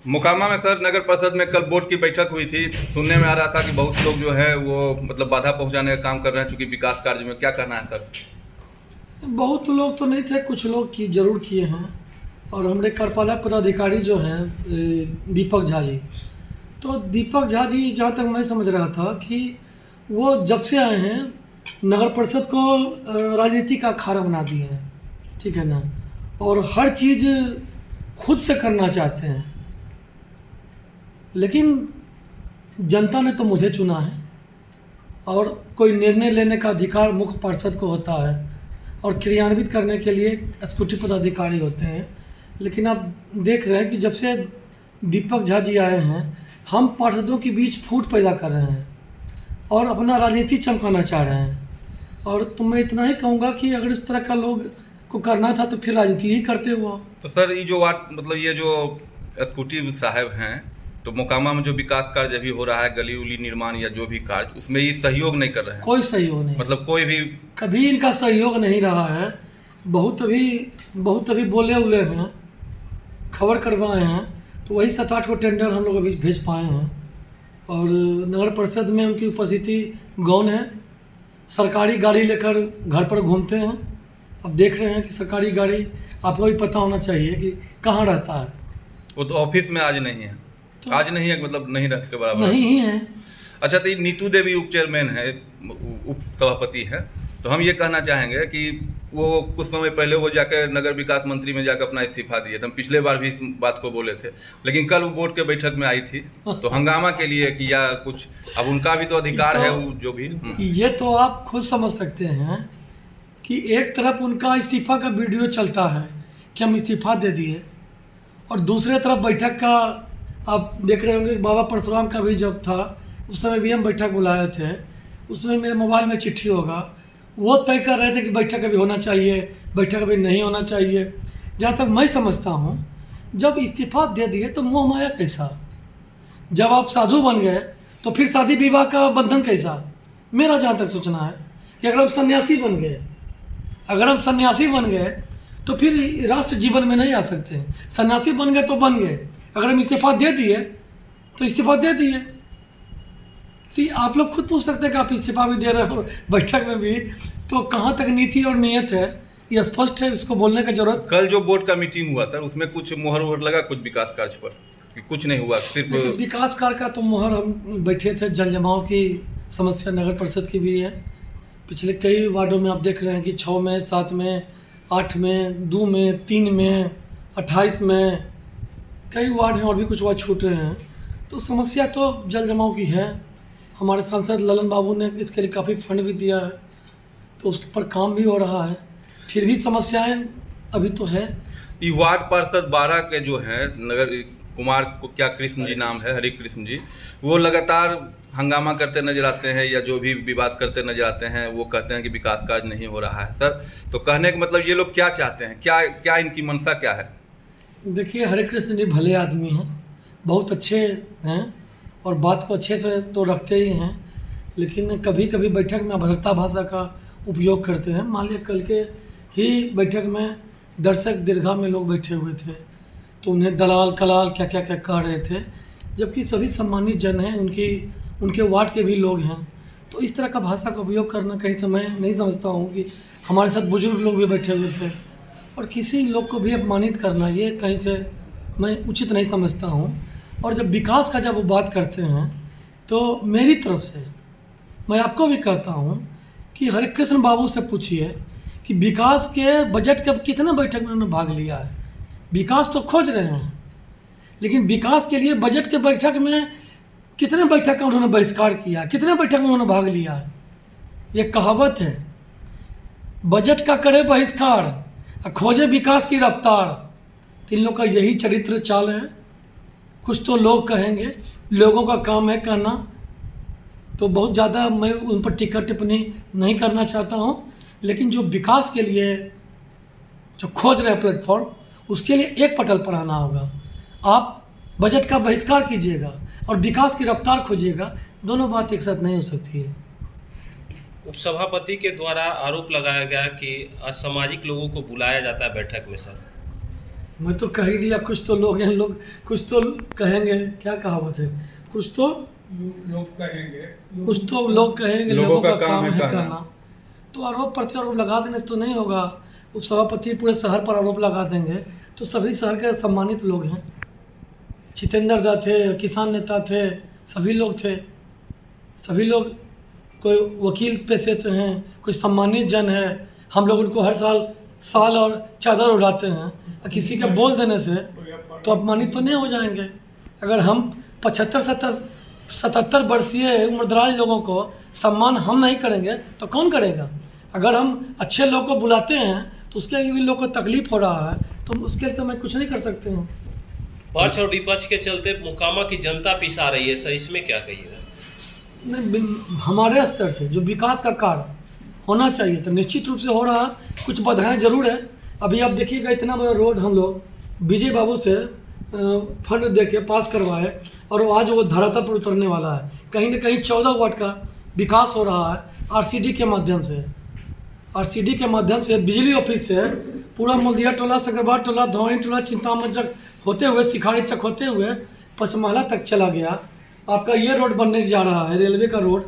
मोकामा में सर नगर परिषद में कल बोर्ड की बैठक हुई थी। सुनने में आ रहा था कि बहुत लोग जो है वो मतलब बाधा पहुंचाने का काम कर रहे हैं चूंकि विकास कार्य में। क्या कहना है सर? बहुत लोग तो नहीं थे, कुछ लोग की जरूर किए हैं। और हमारे कार्यपालक पदाधिकारी जो हैं दीपक झा जी, तो दीपक झा जी जहाँ तक मैं समझ रहा था कि वो जब से आए हैं नगर परिषद को राजनीति का अखाड़ा बना दिए हैं, ठीक है ना। और हर चीज़ खुद से करना चाहते हैं। लेकिन जनता ने तो मुझे चुना है और कोई निर्णय लेने का अधिकार मुख्य पार्षद को होता है और क्रियान्वित करने के लिए एग्जीक्यूटिव पदाधिकारी होते हैं। लेकिन आप देख रहे हैं कि जब से दीपक झा जी आए हैं हम पार्षदों के बीच फूट पैदा कर रहे हैं और अपना राजनीति चमकाना चाह रहे हैं। और तो मैं इतना ही कहूँगा कि अगर इस तरह का लोग को करना था तो फिर राजनीति ही करते हुआ। तो सर ये जो वार्ड मतलब ये जो एग्जीक्यूटिव साहब हैं, तो मोकामा में जो विकास कार्य अभी हो रहा है, गली उली निर्माण या जो भी कार्य, उसमें ये सहयोग नहीं कर रहे हैं। कोई सहयोग नहीं, मतलब कोई भी कभी इनका सहयोग नहीं रहा है। बहुत अभी बोले उले हैं, खबर करवाए हैं, तो वही 7-8 को टेंडर हम लोग अभी भेज पाए हैं। और नगर परिषद में उनकी उपस्थिति गौण है। सरकारी गाड़ी लेकर घर पर घूमते हैं। अब देख रहे हैं कि सरकारी गाड़ी आपको भी पता होना चाहिए कि कहाँ रहता है। वो तो ऑफिस में आज नहीं है, तो आज नहीं है मतलब नहीं रख के बराबर नहीं ही है। अच्छा, तो ये नीतू देवी उप चेयरमैन है, उप सभापति है, तो हम ये कहना चाहेंगे कि वो कुछ समय पहले वो जाकर नगर विकास मंत्री में जाकर अपना इस्तीफा दिए थे। हम पिछले बार भी इस बात को बोले थे, लेकिन कल वो बोर्ड के बैठक में आई थी तो हंगामा के लिए कि या कुछ, अब उनका भी तो अधिकार है वो जो भी। ये तो आप खुद समझ सकते हैं कि एक तरफ उनका इस्तीफा का वीडियो चलता है कि हम इस्तीफा दे दिए, और दूसरे तरफ बैठक का आप देख रहे होंगे। बाबा परशुराम का भी जब था उस समय भी हम बैठक बुलाए थे, उसमें मेरे मोबाइल में चिट्ठी होगा, वो तय कर रहे थे कि बैठक अभी होना चाहिए, बैठक अभी नहीं होना चाहिए। जहाँ तक मैं समझता हूँ जब इस्तीफा दे दिए तो मोह माया कैसा? जब आप साधु बन गए तो फिर शादी विवाह का बंधन कैसा? मेरा जहाँ तक सोचना है कि अगर हम सन्यासी बन गए तो फिर राष्ट्र जीवन में नहीं आ सकते हैं। सन्यासी बन गए तो बन गए, अगर हम इस्तीफा दे दिए तो इस्तीफा दे दिए। तो आप लोग खुद पूछ सकते हैं कि आप इस्तीफा भी दे रहे हो बैठक में भी, तो कहाँ तक नीति और नियत है ये स्पष्ट है, इसको बोलने का जरूरत। कल जो बोर्ड का मीटिंग हुआ सर, उसमें कुछ मोहर वोहर लगा कुछ विकास कार्य पर कि कुछ नहीं हुआ? सिर्फ विकास कार्य का तो मोहर हम बैठे थे। जल जमाव की समस्या नगर परिषद की भी है। पिछले कई वार्डों में आप देख रहे हैं कि 6 में, 7 में, 8 में, 2 में, 3 में, 28 में कई वार्ड हैं और भी कुछ वार्ड छूट रहे हैं। तो समस्या तो जल जमाव की है। हमारे सांसद ललन बाबू ने इसके लिए काफ़ी फंड भी दिया है, तो उस पर काम भी हो रहा है। फिर भी समस्याएं अभी तो है। ये वार्ड पार्षद 12 के जो हैं नगर कुमार को क्या कृष्ण जी नाम है, हरि कृष्ण जी, वो लगातार हंगामा करते नजर आते हैं या जो भी विवाद करते नजर आते हैं। वो कहते हैं कि विकास कार्य नहीं हो रहा है सर। तो कहने का मतलब ये लोग क्या चाहते हैं, क्या क्या इनकी मंशा क्या है? देखिए, हरे कृष्ण जी भले आदमी हैं, बहुत अच्छे हैं और बात को अच्छे से तो रखते ही हैं, लेकिन कभी कभी बैठक में अभद्रता भाषा का उपयोग करते हैं। मान लिया कल के ही बैठक में दर्शक दीर्घा में लोग बैठे हुए थे तो उन्हें दलाल कलाल क्या क्या क्या कह रहे थे, जबकि सभी सम्मानित जन हैं, उनके वार्ड के भी लोग हैं। तो इस तरह का भाषा का उपयोग करना कहीं समय नहीं समझता हूँ कि हमारे साथ बुजुर्ग लोग भी बैठे हुए थे और किसी लोग को भी अपमानित करना ये कहीं से मैं उचित नहीं समझता हूँ। और जब विकास का जब वो बात करते हैं तो मेरी तरफ से मैं आपको भी कहता हूँ कि हरे कृष्ण बाबू से पूछिए कि विकास के बजट के कितने बैठक में उन्होंने भाग लिया है। विकास तो खोज रहे हैं, लेकिन विकास के लिए बजट के बैठक में कितने बैठक का उन्होंने बहिष्कार किया, कितने बैठक में उन्होंने भाग लिया है। ये कहावत है, बजट का करे बहिष्कार और खोजे विकास की रफ्तार। तो इन लोग का यही चरित्र चाल है। कुछ तो लोग कहेंगे, लोगों का काम है कहना, तो बहुत ज़्यादा मैं उन पर टिक्का टिप्पणी नहीं करना चाहता हूँ। लेकिन जो विकास के लिए जो खोज रहे हैं प्लेटफॉर्म, उसके लिए एक पटल पर आना होगा। आप बजट का बहिष्कार कीजिएगा और विकास की रफ्तार खोजिएगा, दोनों बात एक साथ नहीं हो सकती है। उपसभापति के द्वारा आरोप लगाया गया कि असामाजिक लोगों को बुलाया जाता है बैठक में सर। मैं तो कह ही दिया, कुछ तो लोग हैं, लोग कुछ तो कहेंगे, क्या कहावत है, कुछ तो लोग कहेंगे। कुछ तो लोग कहेंगे, लोगों लोगों का का काम है कहना। कहना। तो आरोप प्रत्यारोप लगा देने से तो नहीं होगा। उप सभापति पूरे शहर पर आरोप लगा देंगे तो सभी शहर के सम्मानित लोग हैं, जितेंद्र दा थे, किसान नेता थे, सभी लोग थे, सभी लोग, कोई वकील पेशे से हैं, कोई सम्मानित जन है। हम लोग उनको हर साल और चादर उड़ाते हैं, और किसी के बोल देने से तो अपमानित तो नहीं हो जाएंगे। अगर हम 75-77 वर्षीय उम्रदराज लोगों को सम्मान हम नहीं करेंगे तो कौन करेगा। अगर हम अच्छे लोग को बुलाते हैं तो उसके लिए भी लोग को तकलीफ हो रहा है, तो उसके लिए तो मैं कुछ नहीं कर सकते हैं। पक्ष और विपक्ष के चलते मोकामा की जनता पिसा रही है सर, इसमें क्या कहिएगा? नहीं, हमारे स्तर से जो विकास का कार्य होना चाहिए तो निश्चित रूप से हो रहा है। कुछ बाधाएं जरूर है। अभी आप देखिएगा, इतना बड़ा रोड हम लोग विजय बाबू से फंड दे के पास करवाए और आज वो धरातल पर उतरने वाला है। कहीं ना कहीं 14 वार्ड का विकास हो रहा है आरसीडी के माध्यम से। आरसीडी के माध्यम से बिजली ऑफिस से पूरा मुल्दिया टोला, सकरबाद टोला, धौनी टोला, चिंतामन चक होते हुए, सिखाड़ी चक होते हुए पचमहला तक चला गया। आपका ये रोड बनने जा रहा है, रेलवे का रोड।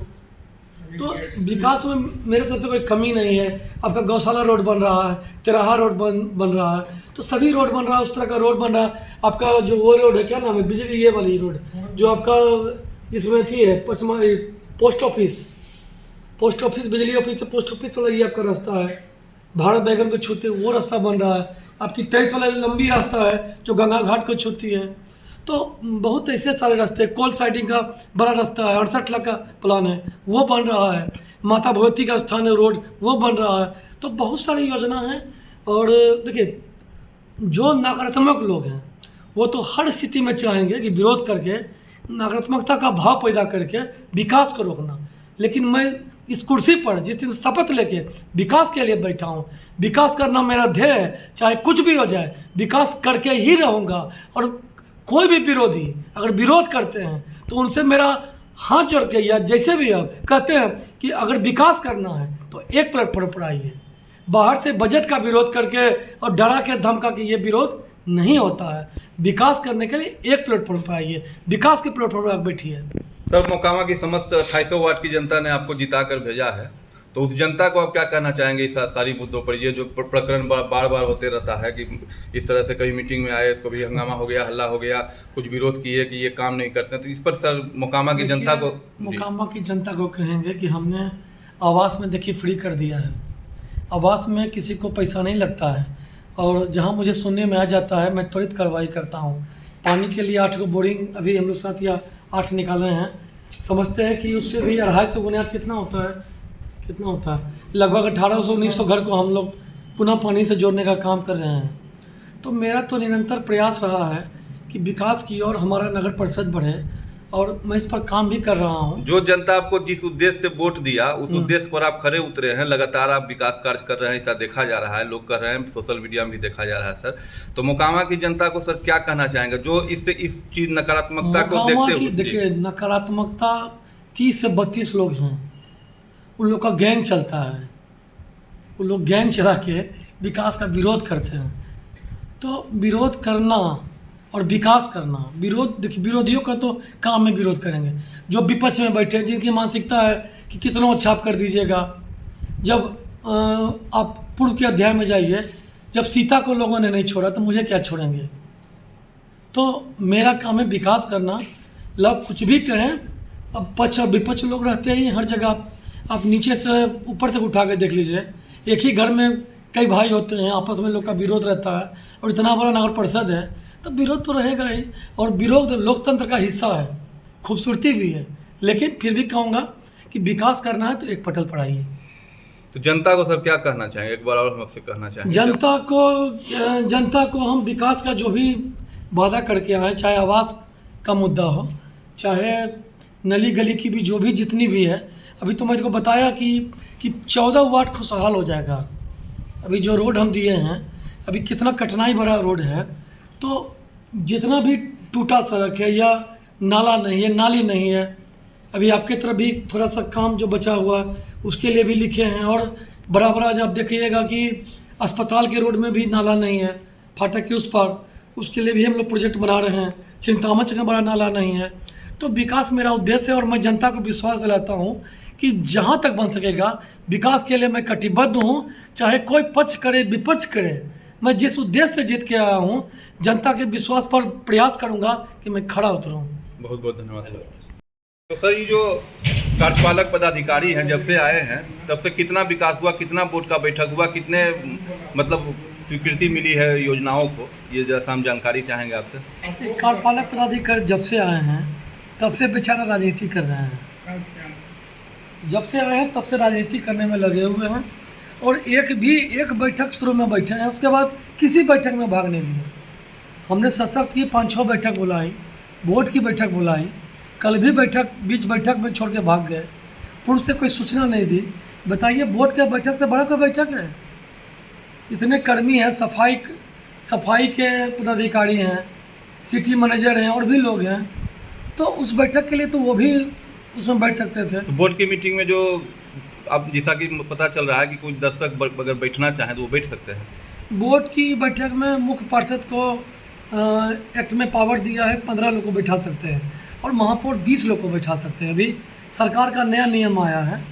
तो विकास में मेरे तरफ से कोई कमी नहीं है। आपका गौशाला रोड बन रहा है, तिराहा रोड बन रहा है, तो सभी रोड बन रहा है, उस तरह का रोड बन रहा है। आपका जो वो रोड है, क्या नाम है, बिजली ये वाली रोड जो आपका इसमें थी है, पोस्ट ऑफिस बिजली ऑफिस से पोस्ट ऑफिस वाला ये आपका रास्ता है, भारत बैगन को छूते वो रास्ता बन रहा है। आपकी 23 वाला लंबी रास्ता है जो गंगा घाट को छूती है। तो बहुत ऐसे सारे रास्ते, कोल साइडिंग का बड़ा रास्ता है, 68 लाख का प्लान है, वो बन रहा है। माता भगवती का स्थान है रोड, वो बन रहा है। तो बहुत सारी योजना है। और देखिए, जो नकारात्मक लोग हैं वो तो हर स्थिति में चाहेंगे कि विरोध करके नकारात्मकता का भाव पैदा करके विकास को रोकना। लेकिन मैं इस कुर्सी पर जिस दिन शपथ लेके विकास के लिए बैठा हूँ, विकास करना मेरा ध्येय है, चाहे कुछ भी हो जाए विकास करके ही रहूँगा। और कोई भी विरोधी अगर विरोध करते हैं तो उनसे मेरा हाथ जोड़ के, या जैसे भी अब कहते हैं कि अगर विकास करना है तो एक प्लेटफॉर्म पर आइए। बाहर से बजट का विरोध करके और डरा के धमका के ये विरोध नहीं होता है। विकास करने के लिए एक प्लेटफॉर्म पर आइए, विकास के प्लेटफॉर्म पर बैठिए। सर, मोकामा की समस्त 2800 वार्ड की जनता ने आपको जिता कर भेजा है, तो उस जनता को आप क्या कहना चाहेंगे इस सारी मुद्दों पर? ये जो प्रकरण बार बार होते रहता है कि इस तरह से कभी मीटिंग में आए तो कभी हंगामा हो गया, हल्ला हो गया, कुछ विरोध किए कि ये काम नहीं करते, तो इस पर सर मोकामा की जनता को मोकामा की जनता को कहेंगे कि हमने आवास में देखिए फ्री कर दिया है। आवास में किसी को पैसा नहीं लगता है, और जहाँ मुझे सुनने में आ जाता है मैं त्वरित कार्रवाई करता हूँ। पानी के लिए 8 को बोरिंग अभी हम लोग 7 या 8 निकाले हैं। समझते हैं कि उससे भी 250 गुना 8 कितना होता है, लगभग 1800-1900 घर को हम लोग पुनः पानी से जोड़ने का काम कर रहे हैं। तो मेरा तो निरंतर प्रयास रहा है कि विकास की ओर हमारा नगर परिषद बढ़े, और मैं इस पर काम भी कर रहा हूँ। जो जनता आपको जिस उद्देश्य से वोट दिया उस उद्देश्य पर आप खरे उतरे हैं, लगातार आप विकास कार्य कर रहे हैं, ऐसा देखा जा रहा है, लोग कर रहे हैं, सोशल मीडिया में भी देखा जा रहा है सर। तो मोकामा की जनता को सर क्या कहना चाहेंगे जो इस चीज नकारात्मकता को देखते हुए? देखिए, नकारात्मकता 30 से 32 लोग हैं, उन लोग का गैंग चलता है, वो लोग गैंग चला के विकास का विरोध करते हैं। तो विरोध करना और विकास करना, देखिए विरोधियों का तो काम में विरोध करेंगे। जो विपक्ष में बैठे हैं, जिनकी मानसिकता है कि कितना अच्छा आप कर दीजिएगा। जब आप पूर्व के अध्याय में जाइए, जब सीता को लोगों ने नहीं छोड़ा तो मुझे क्या छोड़ेंगे। तो मेरा काम है विकास करना। लोग कुछ भी कहें, अब पक्ष और विपक्ष लोग रहते ही हर जगह। आप नीचे से ऊपर तक उठा के देख लीजिए, एक ही घर में कई भाई होते हैं, आपस में लोग का विरोध रहता है। और इतना बड़ा नगर परिषद है तो विरोध तो रहेगा ही, और विरोध लोकतंत्र का हिस्सा है, खूबसूरती भी है। लेकिन फिर भी कहूँगा कि विकास करना है तो एक पटल पर आइए। तो जनता को सर क्या कहना चाहेंगे, एक बार और हम आपसे कहना चाहेंगे? जनता को हम विकास का जो भी वादा करके आए, चाहे आवास का मुद्दा हो, चाहे नली गली की भी जो भी जितनी भी है। अभी तो मैंने को बताया कि 14 वार्ड खुशहाल हो जाएगा। अभी जो रोड हम दिए हैं, अभी कितना कठिनाई भरा रोड है। तो जितना भी टूटा सड़क है या नाला नहीं है, नाली नहीं है, अभी आपके तरफ भी थोड़ा सा काम जो बचा हुआ उसके लिए भी लिखे हैं। और बड़ा जब आप देखिएगा कि अस्पताल के रोड में भी नाला नहीं है, फाटक के उस पार, उसके लिए भी हम लोग प्रोजेक्ट बना रहे हैं। चिंतामणि का बड़ा नाला नहीं है। तो विकास मेरा उद्देश्य है और मैं जनता को विश्वास दिलाता हूँ कि जहाँ तक बन सकेगा विकास के लिए मैं कटिबद्ध हूँ। चाहे कोई पक्ष करे विपक्ष करे, मैं जिस उद्देश्य से जीत के आया हूँ जनता के विश्वास पर प्रयास करूँगा कि मैं खड़ा उतरूँ। बहुत बहुत धन्यवाद सर। तो सर, ये जो कार्यपालक पदाधिकारी हैं जब से आए हैं तब से कितना विकास हुआ, कितना बोर्ड का बैठक हुआ, कितने मतलब स्वीकृति मिली है योजनाओं को, ये जैसा हम जानकारी चाहेंगे आपसे। कार्यपालक पदाधिकारी जब से आए हैं तब से बेचारा राजनीति कर रहे हैं। जब से आए हैं तब से राजनीति करने में लगे हुए हैं और एक बैठक शुरू में बैठे हैं, उसके बाद किसी बैठक में भाग नहीं लिए। हमने सशक्त की 5-6 बैठक बुलाई, बोर्ड की बैठक बुलाई, कल भी बीच बैठक में छोड़ के भाग गए। पूर्व से कोई सूचना नहीं दी। बताइए, बोर्ड के बैठक से बड़ा कोई बैठक है? इतने कर्मी हैं, सफाई के पदाधिकारी हैं, सिटी मैनेजर हैं और भी लोग हैं, तो उस बैठक के लिए तो वो भी उसमें बैठ सकते थे। तो बोर्ड की मीटिंग में जो अब जैसा कि पता चल रहा है कि कुछ दर्शक अगर बैठना चाहें तो वो बैठ सकते हैं। बोर्ड की बैठक में मुख्य पार्षद को एक्ट में पावर दिया है, 15 लोग को बैठा सकते हैं और महापौर 20 लोग को बैठा सकते हैं। अभी सरकार का नया नियम आया है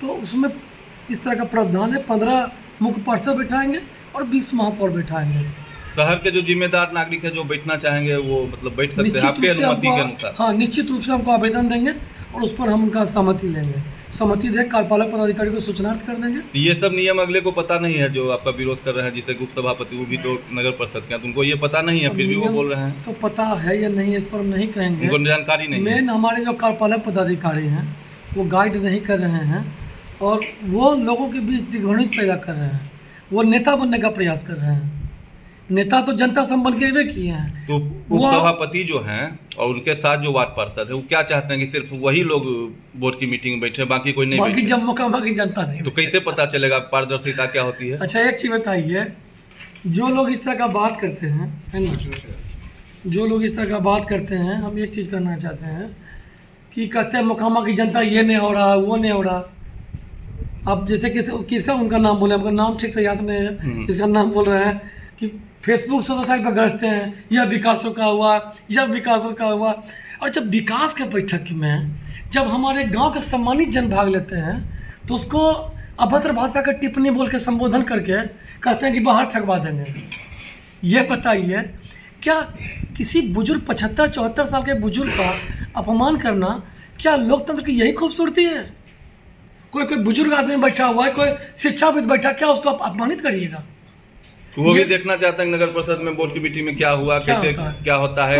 तो उसमें इस तरह का प्रावधान है, 15 मुख्य पार्षद बैठाएंगे और 20 महापौर बैठाएंगे। शहर के जो जिम्मेदार नागरिक है जो बैठना चाहेंगे वो मतलब बैठ सकते हैं आपके अनुमति के अनुसार। हाँ, निश्चित रूप से हमको आवेदन देंगे और उस पर हम उनका सहमति लेंगे। सहमति दे कार्यपालक पदाधिकारी को सूचनार्थ कर देंगे। ये सब नियम अगले को पता नहीं है जो आपका विरोध कर रहे हैं, जिसे उप सभापति, वो भी तो नगर परिषद के हैं, तो उनको ये पता नहीं है, फिर भी वो बोल रहे हैं। तो पता है या नहीं इस पर हम नहीं कहेंगे, उनको जानकारी नहीं है। मेन हमारे जो कार्यपालक पदाधिकारी हैं वो गाइड नहीं कर रहे हैं और वो लोगों के बीच दिग्भ्रमित पैदा कर रहे हैं। वो नेता बनने का प्रयास कर रहे हैं। नेता तो जनता संबंध के वे किए हैं। तो उप सभापति जो हैं और उनके साथ जो वार्ड पार्षद है वो क्या चाहते हैं कि सिर्फ वही लोग बोर्ड की मीटिंग में बैठे, बाकी कोई नहीं बाकी बैठे? जब मौका बाकी जनता नहीं। तो कैसे पता चलेगा पारदर्शिता क्या होती है? अच्छा, एक चीज़ बताइए, जो लोग इस तरह का बात करते हैं, है ना, जो लोग इस तरह का बात करते हैं, हम एक चीज़ करना चाहते हैं कि कहते हैं मोकामा की जनता ये नहीं हो रहा, वो नहीं हो रहा। अब जैसे किसका उनका नाम बोले, हमको नाम ठीक से याद नहीं है, इसका नाम बोल रहे हैं कि फेसबुक सोशल साइट पर गरजते हैं, यह विकास का हुआ, यह विकास का हुआ। और जब विकास के बैठक में जब हमारे गांव के सम्मानित जन भाग लेते हैं तो उसको अभद्र भाषा का टिप्पणी बोल के संबोधन करके कहते हैं कि बाहर फेंकवा देंगे। ये बताइए, क्या किसी बुजुर्ग 75-74 साल के बुजुर्ग का अपमान करना क्या लोकतंत्र की यही खूबसूरती है? कोई बुजुर्ग आदमी बैठा हुआ है, कोई शिक्षाविद बैठा, क्या उसको आप अपमानित करिएगा? वो भी देखना चाहते हैं नगर परिषद में बोर्ड की मीटिंग में क्या हुआ, कैसे क्या होता है,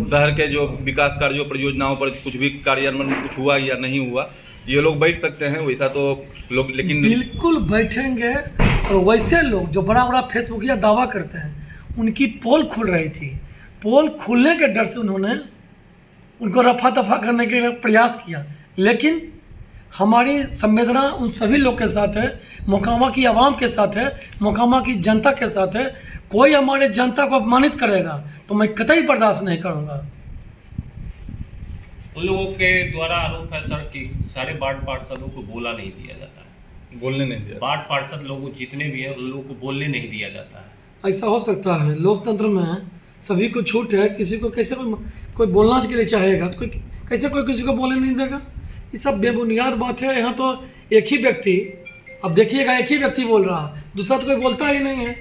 शहर के जो विकास कार्यों परियोजनाओं पर कुछ भी कार्यान्वयन में कुछ हुआ या नहीं हुआ, ये लोग बैठ सकते हैं। वैसा तो लोग लेकिन बिल्कुल बैठेंगे। और वैसे लोग जो बड़ा बड़ा फेसबुकिया दावा करते हैं, उनकी पोल खुल रही थी, पोल खुलने के डर से उन्होंने उनको रफा दफा करने के लिए प्रयास किया। लेकिन हमारी संवेदना उन सभी लोग के साथ है, मोकामा की आवाम के साथ है, मोकामा की जनता के साथ है। कोई हमारे जनता को अपमानित करेगा तो मैं कतई बर्दाश्त नहीं करूंगा। उन लोगों के द्वारा आरोप है सर कि सारे वार्ड पार्षदों को बोला नहीं दिया जाता है, बोलने नहीं दिया। वार्ड पार्षद लोग जितने भी हैं उन लोगों को बोलने नहीं दिया जाता है। ऐसा हो सकता है, लोकतंत्र में सभी को छूट है। किसी को कैसे कोई बोलना के लिए चाहेगा तो कैसे कोई किसी को बोलने नहीं देगा? ये सब बेबुनियाद बात है। यहाँ तो एक ही व्यक्ति, अब देखिएगा, एक ही व्यक्ति बोल रहा, दूसरा तो कोई बोलता ही नहीं है।